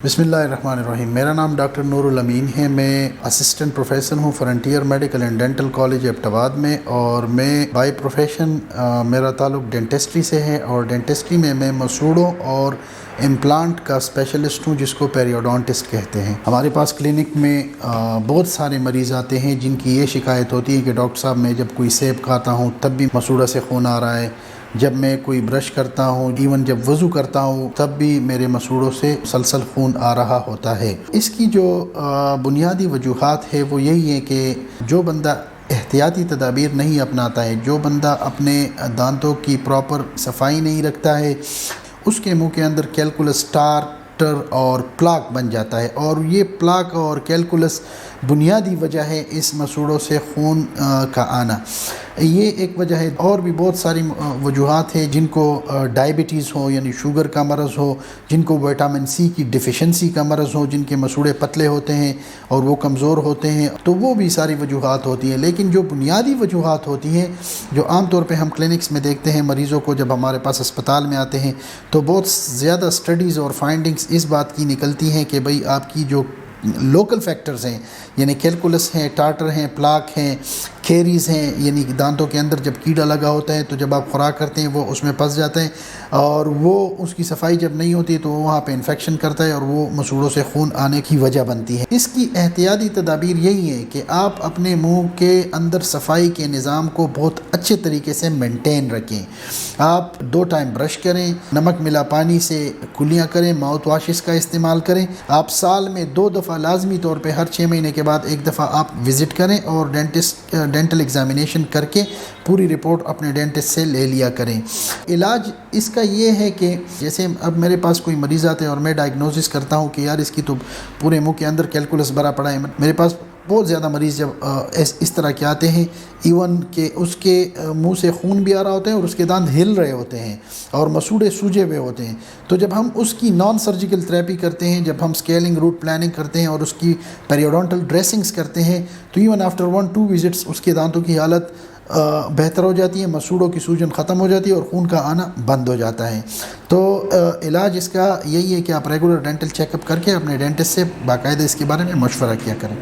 بسم اللہ الرحمن الرحیم۔ میرا نام ڈاکٹر نور الامین ہے۔ میں اسسٹنٹ پروفیسر ہوں frontier medical and dental college Abbottabad میں، اور میں بائی پروفیشن میرا تعلق ڈینٹسٹری سے ہے، اور ڈینٹسٹری میں مسوڑوں اور امپلانٹ کا اسپیشلسٹ ہوں، جس کو پیریوڈونٹسٹ کہتے ہیں۔ ہمارے پاس کلینک میں بہت سارے مریض آتے ہیں جن کی یہ شکایت ہوتی ہے کہ ڈاکٹر صاحب میں جب کوئی سیب کھاتا ہوں تب بھی مسوڑا سے خون آ رہا ہے، جب میں کوئی برش کرتا ہوں، ایون جب وضو کرتا ہوں تب بھی میرے مسوڑوں سے مسلسل خون آ رہا ہوتا ہے۔ اس کی جو بنیادی وجوہات ہے وہ یہی ہے کہ جو بندہ احتیاطی تدابیر نہیں اپناتا ہے، جو بندہ اپنے دانتوں کی پراپر صفائی نہیں رکھتا ہے، اس کے منہ کے اندر کیلکولس ٹارٹر اور پلاک بن جاتا ہے، اور یہ پلاک اور کیلکولس بنیادی وجہ ہے اس مسوڑوں سے خون کا آنا۔ یہ ایک وجہ ہے، اور بھی بہت ساری وجوہات ہیں، جن کو ڈائبٹیز ہو یعنی شوگر کا مرض ہو، جن کو وٹامن سی کی ڈیفیشنسی کا مرض ہو، جن کے مسوڑے پتلے ہوتے ہیں اور وہ کمزور ہوتے ہیں، تو وہ بھی ساری وجوہات ہوتی ہیں۔ لیکن جو بنیادی وجوہات ہوتی ہیں، جو عام طور پہ ہم کلینکس میں دیکھتے ہیں مریضوں کو جب ہمارے پاس اسپتال میں آتے ہیں، تو بہت زیادہ اسٹڈیز اور فائنڈنگز اس بات کی نکلتی ہیں کہ بھئی آپ کی جو لوکل فیکٹرز ہیں، یعنی کیلکولس ہیں، ٹارٹر ہیں، پلاک ہیں، کیریز ہیں، یعنی دانتوں کے اندر جب کیڑا لگا ہوتا ہے تو جب آپ خوراک کرتے ہیں وہ اس میں پھنس جاتے ہیں، اور وہ اس کی صفائی جب نہیں ہوتی تو وہاں پہ انفیکشن کرتا ہے، اور وہ مسوڑوں سے خون آنے کی وجہ بنتی ہے۔ اس کی احتیاطی تدابیر یہی ہے کہ آپ اپنے منہ کے اندر صفائی کے نظام کو بہت اچھے طریقے سے مینٹین رکھیں۔ آپ 2 ٹائم برش کریں، نمک ملا پانی سے کلیاں کریں، ماؤتھ واشز کا استعمال کریں۔ آپ سال میں 2 دفعہ لازمی طور پہ ہر 6 مہینے کے بعد 1 دفعہ آپ وزٹ کریں، اور ڈینٹل ایگزامینیشن کر کے پوری رپورٹ اپنے ڈینٹسٹ سے لے لیا کریں۔ علاج اس کا یہ ہے کہ جیسے اب میرے پاس کوئی مریض آتے ہیں اور میں ڈائگنوسس کرتا ہوں کہ یار اس کی تو پورے منہ کے اندر کیلکولس بھرا پڑا ہے۔ میرے پاس بہت زیادہ مریض جب اس طرح کے آتے ہیں، ایون کہ اس کے منہ سے خون بھی آ رہا ہوتا ہے اور اس کے دانت ہل رہے ہوتے ہیں اور مسوڑے سوجے ہوئے ہوتے ہیں، تو جب ہم اس کی نان سرجیکل تھراپی کرتے ہیں، جب ہم اسکیلنگ روٹ پلاننگ کرتے ہیں اور اس کی پیریوڈونٹل ڈریسنگز کرتے ہیں، تو ایون آفٹر 1-2 وزٹس اس کے دانتوں کی حالت بہتر ہو جاتی ہے، مسوڑوں کی سوجن ختم ہو جاتی ہے اور خون کا آنا بند ہو جاتا ہے۔ تو علاج اس کا یہی ہے کہ آپ ریگولر ڈینٹل چیک اپ کر کے اپنے ڈینٹسٹ سے باقاعدہ اس کے بارے میں مشورہ کیا کریں۔